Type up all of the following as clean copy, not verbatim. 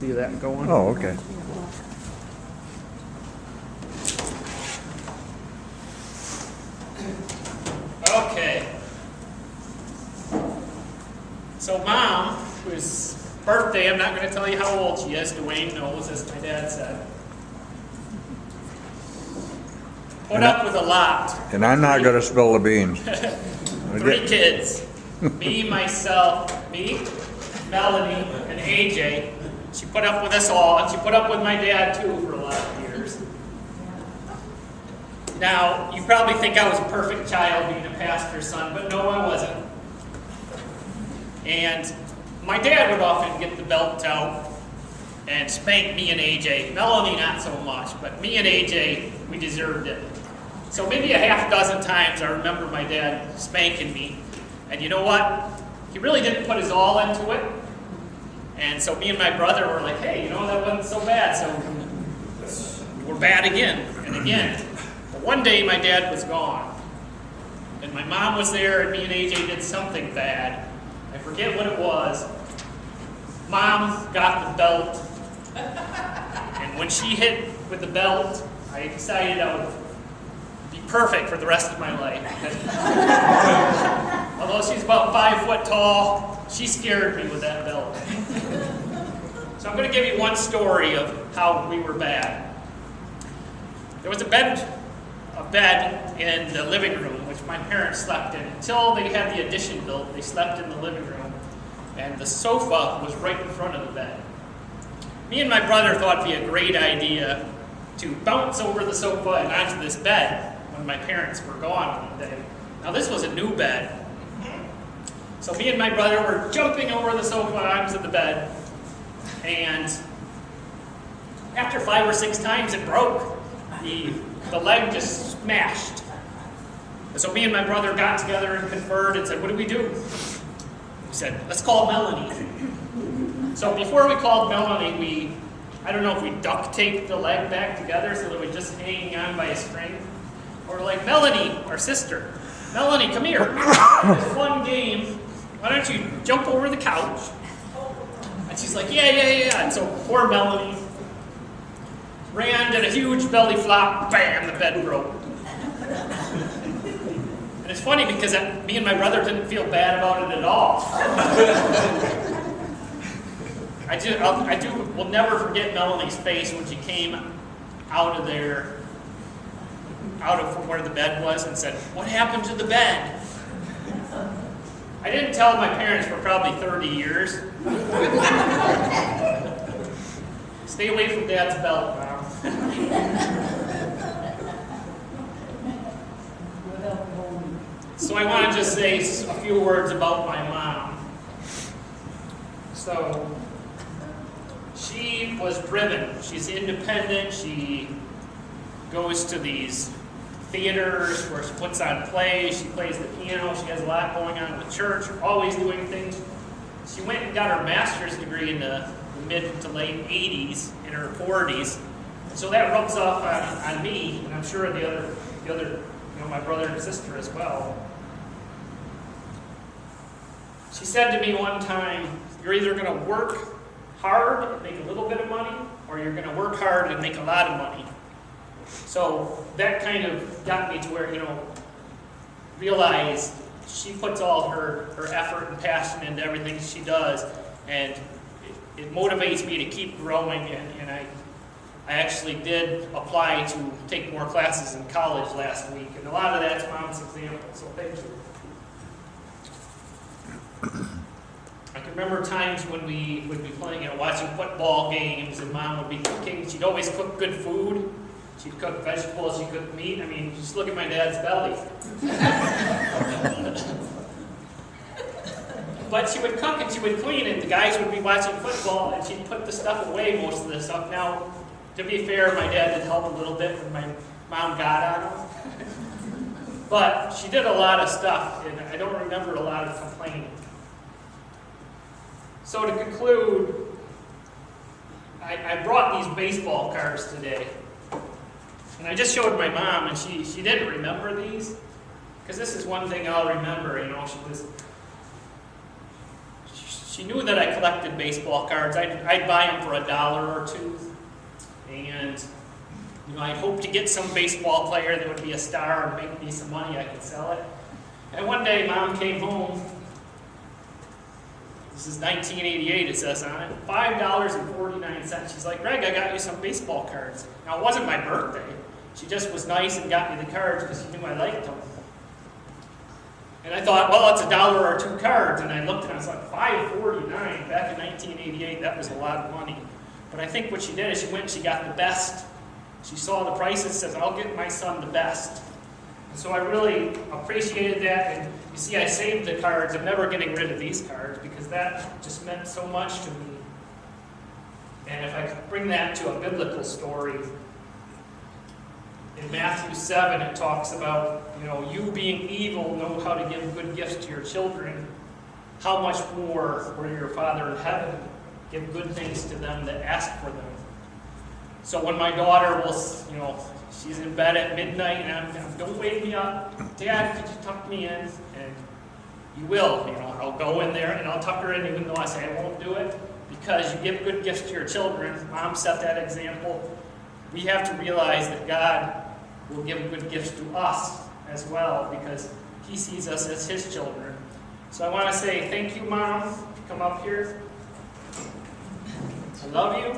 See that going? Oh, okay. Okay. So Mom, whose birthday, I'm not going to tell you how old she is, Dwayne knows, as my dad said, put up with a lot. And I'm not gonna spill the beans. 3 kids. Me, Melanie, and AJ. She put up with us all, and she put up with my dad too for a lot of years. Now, you probably think I was a perfect child being a pastor's son, but no, I wasn't. And my dad would often get the belt out and spank me and AJ. Melanie, not so much, but me and AJ, we deserved it. So maybe a half dozen times I remember my dad spanking me. And you know what? He really didn't put his all into it. And so me and my brother were like, hey, you know, that wasn't so bad. So we're bad again and again. But one day my dad was gone. And my mom was there and me and AJ did something bad. I forget what it was. Mom got the belt. And when she hit with the belt, I decided I would be perfect for the rest of my life. Although she's about 5 foot tall, she scared me with that belt. So I'm going to give you one story of how we were bad. There was a bed in the living room, which my parents slept in. Until they had the addition built, they slept in the living room, and the sofa was right in front of the bed. Me and my brother thought it'd be a great idea to bounce over the sofa and onto this bed when my parents were gone one day. Now this was a new bed. So me and my brother were jumping over the sofa onto the bed, and after 5 or 6 times it broke. The leg just smashed. And so me and my brother got together and conferred and said, what do we do? We said, let's call Melanie. So before we called Melanie, I don't know if we duct taped the leg back together so that it was just hanging on by a string. Or like, Melanie, our sister, Melanie, come here. This fun game. Why don't you jump over the couch? And she's like, yeah. And so poor Melanie ran, did a huge belly flop, bam, the bed broke. And it's funny because me and my brother didn't feel bad about it at all. Will never forget Melanie's face when she came out of from where the bed was and said, what happened to the bed? I didn't tell my parents for probably 30 years. Stay away from Dad's belt, Mom. So I want to just say a few words about my mom. So she was driven. She's independent. She goes to these theaters where she puts on plays. She plays the piano. She has a lot going on with church, always doing things. She went and got her master's degree in the mid to late 80s, in her 40s. So that rubs off on me, and I'm sure the other, my brother and sister as well. She said to me one time, you're either going to work hard and make a little bit of money, or you're going to work hard and make a lot of money. So that kind of got me to where, realized she puts all her effort and passion into everything she does, and it motivates me to keep growing, and I actually did apply to take more classes in college last week, and a lot of that's Mom's example, so thank you. I can remember times when we would be playing watching football games, and Mom would be cooking. She'd always cook good food. She'd cook vegetables, she'd cook meat. I mean, just look at my dad's belly. But she would cook and she would clean, and the guys would be watching football, and she'd put the stuff away, most of the stuff. Now, to be fair, my dad did help a little bit when my mom got on him. But she did a lot of stuff, and I don't remember a lot of complaining. So to conclude, I brought these baseball cards today. And I just showed my mom, and she didn't remember these. Because this is one thing I'll remember, she she knew that I collected baseball cards. I'd buy them for $1 or $2. And I'd hope to get some baseball player that would be a star and make me some money, I could sell it. And one day, Mom came home. This is 1988, it says on it. $5.49. She's like, Greg, I got you some baseball cards. Now, it wasn't my birthday. She just was nice and got me the cards because she knew I liked them. And I thought, well, it's $1 or $2 cards. And I looked and I was like, $5.49. Back in 1988, that was a lot of money. But I think what she did is she went and she got the best. She saw the prices, says, I'll get my son the best. And so I really appreciated that. And you see, I saved the cards. I'm never getting rid of these cards because that just meant so much to me. And if I could bring that to a biblical story, in Matthew 7, it talks about, you being evil know how to give good gifts to your children. How much more will your Father in heaven give good things to them that ask for them? So when my daughter will, she's in bed at midnight and I'm don't wake me up. Dad, could you tuck me in? And you will, I'll go in there and I'll tuck her in even though I say I won't do it. Because you give good gifts to your children. Mom set that example. We have to realize that God will give good gifts to us as well because He sees us as His children. So I want to say thank you, Mom. Come up here. I love you.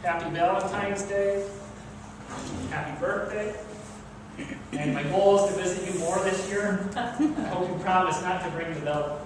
Happy Valentine's Day. Happy birthday. And my goal is to visit you more this year. I hope you promise not to ring the bell.